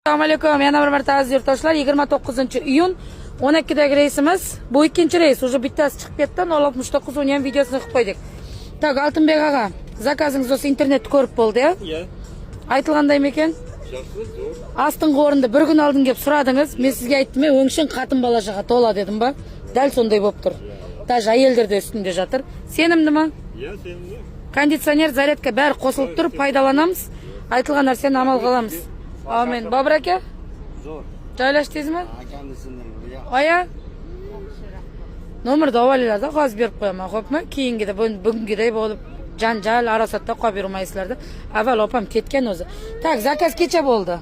Assalomu alaykum. Yana bir marta aziz yurtdoshlar, 29-iyun 12dagi reysimiz. Bu ikkinchi reys. Уже bittasi chiqib ketdi. 069 uni ham videosini qilib qo'ydik. Tak, Altinbek aka, zakazingiz o'sha internetda ko'rib bo'ldi, ya? Aytilgandaymi ekan? Astingi o'rinda bir kun oldin kelib so'radingiz. Men sizga aytdim, o'ngshin xotin bolashiga to'la dedim ba. Dal shunday bo'lib tur. Taj ayollarda ustunda жатыр. Senimdimi? Senimdi. Konditsioner, zaryadka bari qo'shilib turib foydalanamiz. Aytilgan narsani amal qilamiz. Amin. Bobur aka? Zo'r. Joylashdingizmi? Akamisindan. Oya? Nomerni avvallarda hozir berib qo'yaman, xo'pmi? Keyingida bugungiday bo'lib janjal, arosatda qolib yurmaysizlarda. Avval opam ketgan o'zi. Tak, zakaz kecha bo'ldi.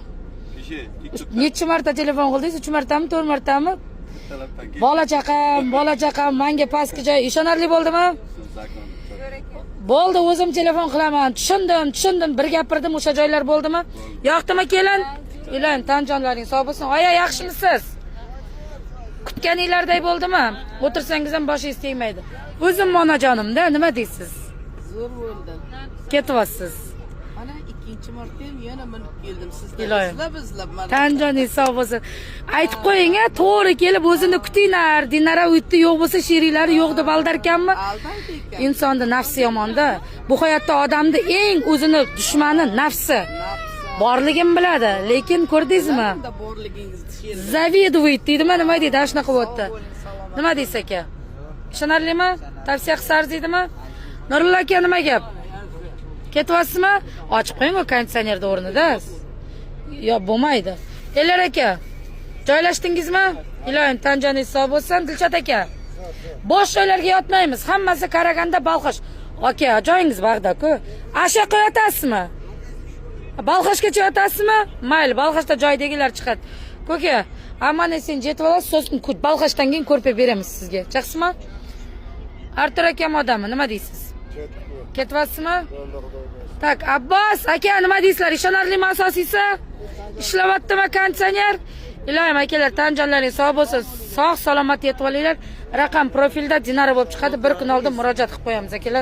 Necha marta telefon qildingiz? 3 martami, 4 martami? Bola chaqam, menga pastki joy ishonarli bo'ldimi? Bo'ldi, o'zim telefon qilaman. Tushundim. Bir gapirdim, o'sha joylar bo'ldimi? Yoqdimi kelin? Ilan, tanjonlaring sog' bo'lsin. Oya, yaxshimisiz? Kutganinglarday bo'ldimi? O'tirsangiz ham boshingiz tegmaydi. O'zim onajonimda, nima deysiz? Zo'r bo'ldi. Ketyapsiz. Mana ikkinchi marta ham yana minib keldim sizdan. Iloyim. Izlab mana. Tanjoningiz sog' bo'lsin. Aytib qo'ying-a, to'g'ri kelib o'zini kutinglar. Dinara uytdi, yo'q bo'lsa sheriklari yo'q deb aldarkanmi? Aldaydi ekan. Insonda nafsi yomonda. Bu hayotda odamda eng o'zini dushmani nafsi. Borligim biladi, lekin ko'rdingizmi? Unda borligingizni she'r. Zavidovit deydimi, nima deydi? Shunaqa bo'pti. Nima deysiz aka? Ishonarlimi? Tavsiya qilsangizdimi? Nurulla aka, nima gap? Ketyapsizmi? Ochib qo'ying-ku konditsionerni o'rnida. Yo, bo'lmaydi. Elar aka, joylashdingizmi? Iloyim, tanjoningiz sog' bo'lsin. Dilshod aka. Bosh joylarga yotmaymiz. Hammasi Qaraganda, Balxosh. Aka, joyingiz bag'da-ku. Asha qo'yatasizmi? Balxoshgacha yotasizmi? Mayli, Balxoshda joydagilar chiqadi. Ko'ka, ammo sen jetib olasiz, so'zim Balxoshdan keyin ko'rpa beramiz sizga. Chaqsizmi? Artur akam odami, nima deysiz? Ketyapsizmi? Tak, Abbos aka, nima deysizlar? Ishonarlimi asosiysi? Ishlayaptimi konditsioner? Iloyim akalar, tanjonlaring sog' bo'lsin. Sog' salomat yetib olinglar. Raqam profilda Dinara bo'lib chiqadi. Bir kun oldin murojaat qilib qo'yamiz akalar.